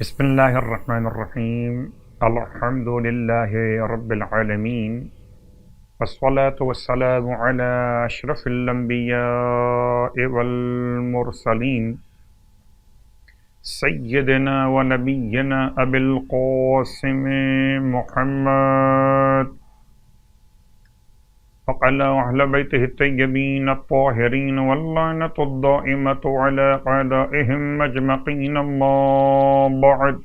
بسم اللہ الرحمن الرحیم الحمد للہ رب العالمین والصلاة والسلام علی اشرف الانبیاء والمرسلین سیدنا و نبینا ابی القاسم محمد وعلى أهل بيته الطيبين الطاهرين واللعنة الدائمة على أعدائهم أجمعين. أما بعد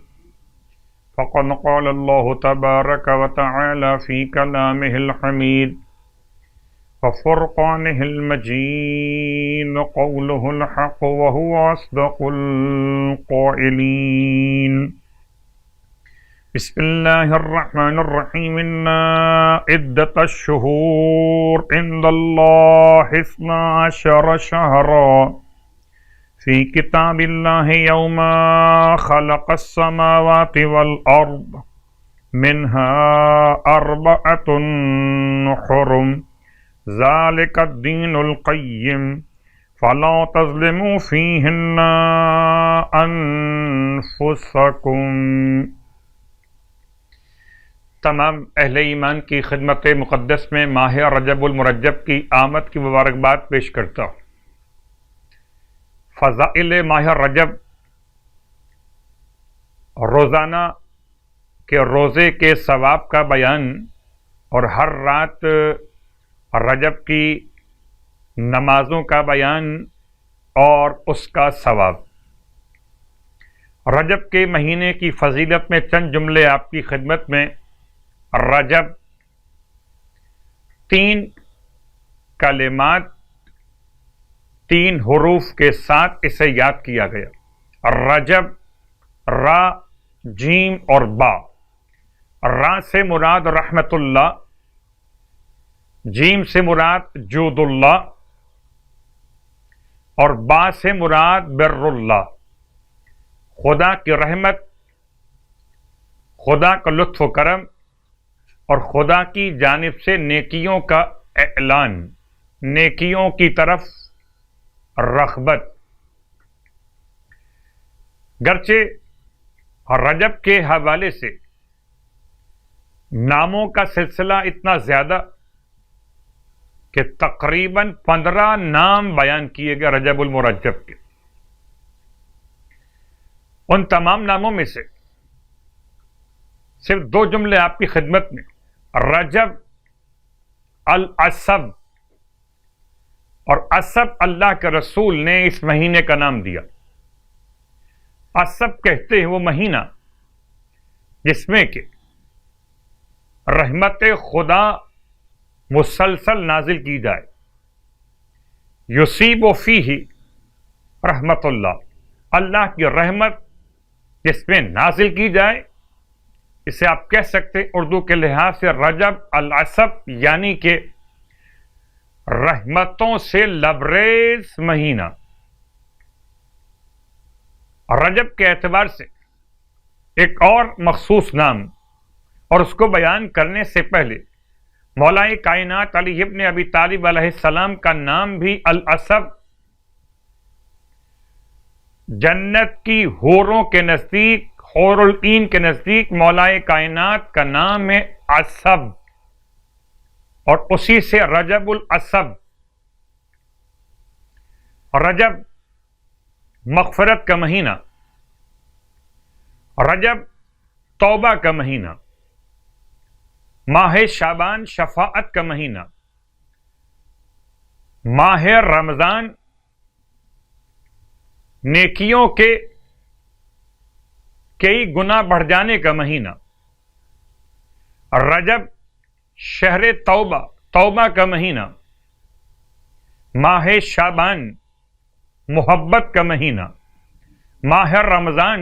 فقد قال الله تبارك وتعالى في كلامه الحميد وفرقانه المجيد قوله الحق وهو أصدق القائلين. بسم اللہ الرحمن الرحیم إنا عدة الشهور عند الله 12 شهرا في كتاب الله يوم خلق السماوات والأرض منها 4 حرم ذلك الدين القيم فلا تظلموا فيهن أنفسكم. تمام اہل ایمان کی خدمت مقدس میں ماہ رجب المرجب کی آمد کی مبارکباد پیش کرتا ہوں. فضائل ماہ رجب روزانہ کے روزے کے ثواب کا بیان اور ہر رات رجب کی نمازوں کا بیان اور اس کا ثواب. رجب کے مہینے کی فضیلت میں چند جملے آپ کی خدمت میں. رجب 3 کلمات 3 حروف کے ساتھ اسے یاد کیا گیا. رجب را جیم اور با. را سے مراد رحمت اللہ، جیم سے مراد جود اللہ اور با سے مراد بر اللہ. خدا کی رحمت، خدا کا لطف و کرم اور خدا کی جانب سے نیکیوں کا اعلان، نیکیوں کی طرف رغبت. گرچہ رجب کے حوالے سے ناموں کا سلسلہ اتنا زیادہ کہ تقریباً 15 نام بیان کیے گئے رجب المرجب کے. ان تمام ناموں میں سے صرف 2 جملے آپ کی خدمت میں. رجب العصب، اور عصب اللہ کے رسول نے اس مہینے کا نام دیا. عصب کہتے ہیں وہ مہینہ جس میں کہ رحمت خدا مسلسل نازل کی جائے. یصیب فیہ رحمت اللہ، اللہ کی رحمت جس میں نازل کی جائے، اسے آپ کہہ سکتے اردو کے لحاظ سے رجب العصب، یعنی کہ رحمتوں سے لبریز مہینہ. رجب کے اعتبار سے ایک اور مخصوص نام، اور اس کو بیان کرنے سے پہلے مولا کائنات علی ابن ابی طالب علیہ السلام کا نام بھی العصب جنت کی حوروں کے نزدیک، حور العین کے نزدیک مولا کائنات کا نام ہے عصب، اور اسی سے رجب العصب. رجب مغفرت کا مہینہ، رجب توبہ کا مہینہ، ماہ شعبان شفاعت کا مہینہ، ماہ رمضان نیکیوں کے کئی گنا بڑھ جانے کا مہینہ. رجب شہر توبہ، توبہ کا مہینہ. ماہ شعبان محبت کا مہینہ. ماہ رمضان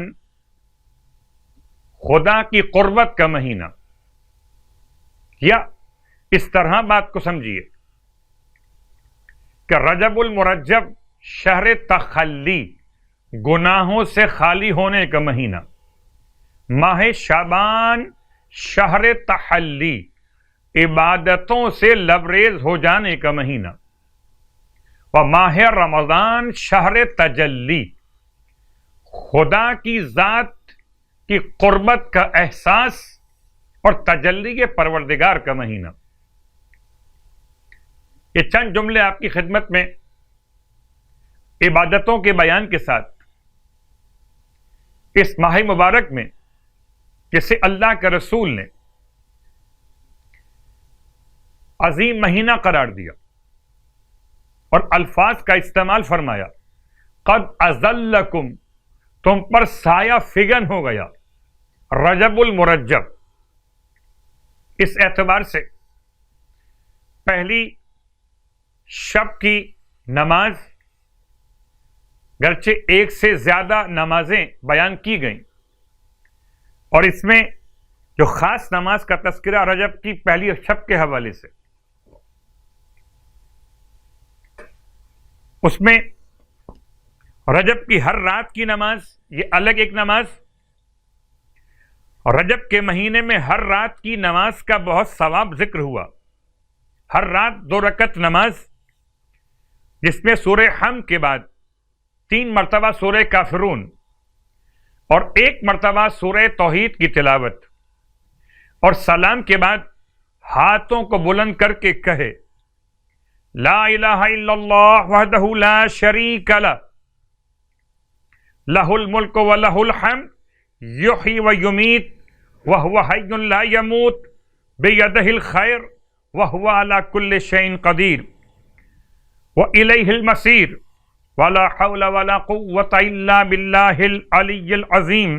خدا کی قربت کا مہینہ. یا اس طرح بات کو سمجھیے کہ رجب المرجب شہر تخلی، گناہوں سے خالی ہونے کا مہینہ. ماہ شعبان شہر تحلی، عبادتوں سے لبریز ہو جانے کا مہینہ. ماہ رمضان شہر تجلی، خدا کی ذات کی قربت کا احساس اور تجلی پروردگار کا مہینہ. یہ چند جملے آپ کی خدمت میں عبادتوں کے بیان کے ساتھ اس ماہ مبارک میں جسے اللہ کے رسول نے عظیم مہینہ قرار دیا اور الفاظ کا استعمال فرمایا، قد اذلکم، تم پر سایہ فگن ہو گیا رجب المرجب. اس اعتبار سے پہلی شب کی نماز گرچہ ایک سے زیادہ نمازیں بیان کی گئیں، اور اس میں جو خاص نماز کا تذکرہ رجب کی پہلی شب کے حوالے سے، اس میں رجب کی ہر رات کی نماز یہ الگ ایک نماز، رجب کے مہینے میں ہر رات کی نماز کا بہت ثواب ذکر ہوا. ہر رات 2 رکعت نماز، جس میں سورہ حمد کے بعد 3 مرتبہ سورہ کافرون اور 1 مرتبہ سورہ توحید کی تلاوت، اور سلام کے بعد ہاتھوں کو بلند کر کے کہے لا الہ الا اللہ وحدہ لا شریک لہ لہ الملک ولہ الحمد یحیی ویمیت وہو حی لا یموت بیدہ الخیر وہو علی کل شیء قدیر والیہ المصیر ولا حول ولا قوة الا باللہ العلی العظیم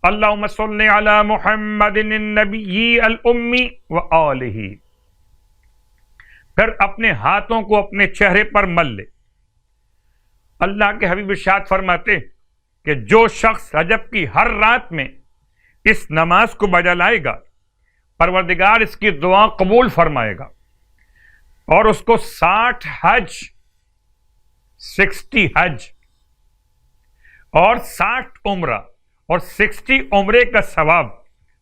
اللہم صل علی محمد النبی الامی وآلہ. پھر اپنے ہاتھوں کو اپنے چہرے پر مل لے. اللہ کے حبیب ارشاد فرماتے کہ جو شخص رجب کی ہر رات میں اس نماز کو بجا لائے گا، پروردگار اس کی دعا قبول فرمائے گا اور اس کو 60 حج اور 60 عمرہ اور 60 عمرے کا ثواب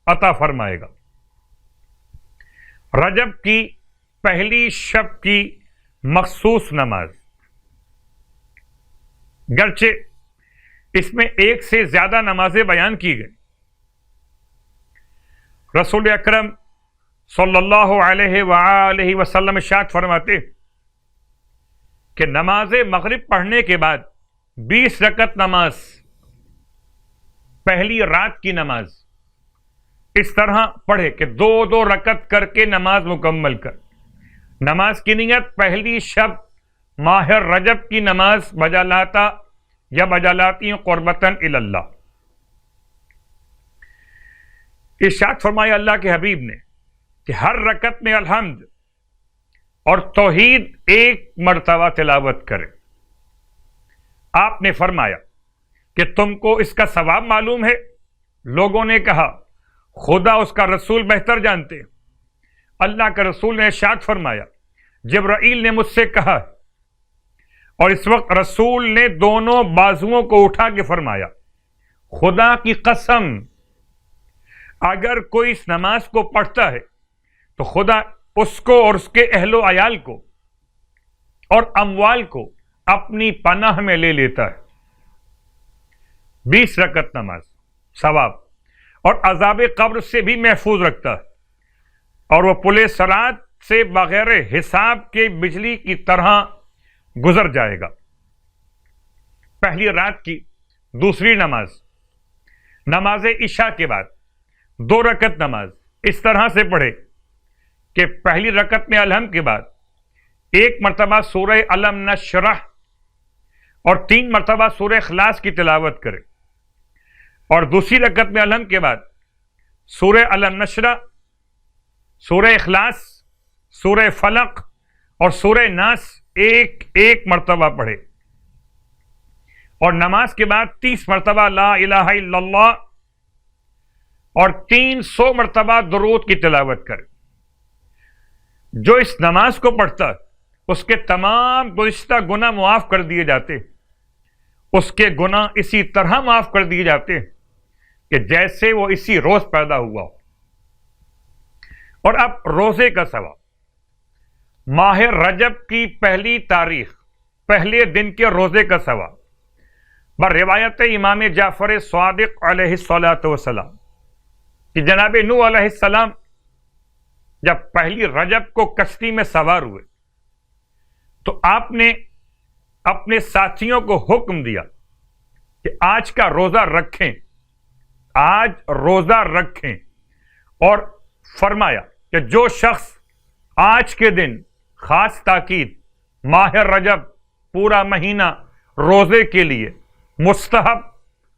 عطا فرمائے گا. رجب کی پہلی شب کی مخصوص نماز، گرچہ اس میں ایک سے زیادہ نمازیں بیان کی گئی، رسول اکرم صلی اللہ علیہ وآلہ وسلم ارشاد فرماتے کہ نماز مغرب پڑھنے کے بعد 20 رکعت نماز، پہلی رات کی نماز اس طرح پڑھے کہ 2 رکعت کر کے نماز مکمل کر. نماز کی نیت پہلی شب ماہ رجب کی نماز بجا لاتا یا بجا لاتی قربتاً الی اللہ. ارشاد فرمایا اللہ کے حبیب نے کہ ہر رکعت میں الحمد اور توحید 1 مرتبہ تلاوت کرے. آپ نے فرمایا کہ تم کو اس کا ثواب معلوم ہے؟ لوگوں نے کہا خدا اس کا رسول بہتر جانتے. اللہ کا رسول نے ارشاد فرمایا جبرائیل نے مجھ سے کہا، اور اس وقت رسول نے دونوں بازوؤں کو اٹھا کے فرمایا خدا کی قسم اگر کوئی اس نماز کو پڑھتا ہے تو خدا اس کو اور اس کے اہل و عیال کو اور اموال کو اپنی پناہ میں لے لیتا ہے. 20 رکعت نماز ثواب اور عذاب قبر سے بھی محفوظ رکھتا ہے، اور وہ پل صراط سے بغیر حساب کے بجلی کی طرح گزر جائے گا. پہلی رات کی دوسری نماز، نماز عشاء کے بعد 2 رکعت نماز اس طرح سے پڑھے کہ پہلی رکعت میں الحمد کے بعد 1 مرتبہ سورہ الم نشرح اور 3 مرتبہ سورہ اخلاص کی تلاوت کرے، اور دوسری رکعت میں الحمد کے بعد سورہ الم نشرح، سورہ اخلاص، سورہ فلق اور سورہ ناس 1 مرتبہ پڑھے، اور نماز کے بعد 30 مرتبہ لا الہ الا اللہ اور 300 مرتبہ درود کی تلاوت کرے. جو اس نماز کو پڑھتا ہے اس کے تمام گزشتہ گناہ معاف کر دیے جاتے، اس کے گناہ اسی طرح معاف کر دیے جاتے کہ جیسے وہ اسی روز پیدا ہوا ہو. اور اب روزے کا ثواب، ماہ رجب کی پہلی تاریخ، پہلے دن کے روزے کا ثواب بر روایت امام جعفر صادق علیہ الصلوۃ والسلام کہ جناب نوح علیہ السلام جب پہلی رجب کو کشتی میں سوار ہوئے تو آپ نے اپنے ساتھیوں کو حکم دیا کہ آج کا روزہ رکھیں، آج روزہ رکھیں، اور فرمایا کہ جو شخص آج کے دن، خاص تاکید ماہ رجب پورا مہینہ روزے کے لیے مستحب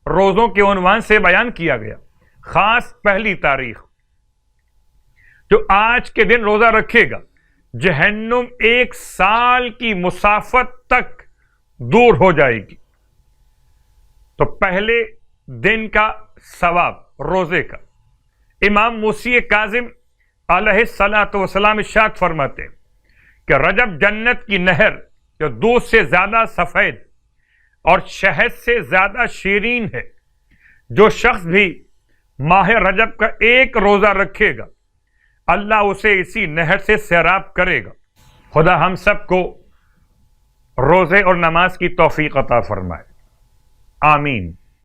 روزوں کے عنوان سے بیان کیا گیا، خاص پہلی تاریخ، جو آج کے دن روزہ رکھے گا جہنم 1 سال کی مسافت تک دور ہو جائے گی۔ تو پہلے دن کا ثواب روزے کا، امام موسی کاظم علیہ الصلوۃ والسلام ارشاد فرماتے ہیں کہ رجب جنت کی نہر جو دودھ سے زیادہ سفید اور شہد سے زیادہ شیرین ہے، جو شخص بھی ماہ رجب کا 1 روزہ رکھے گا اللہ اسے اسی نہر سے سیراب کرے گا۔ خدا ہم سب کو روزے اور نماز کی توفیق عطا فرمائے، آمین۔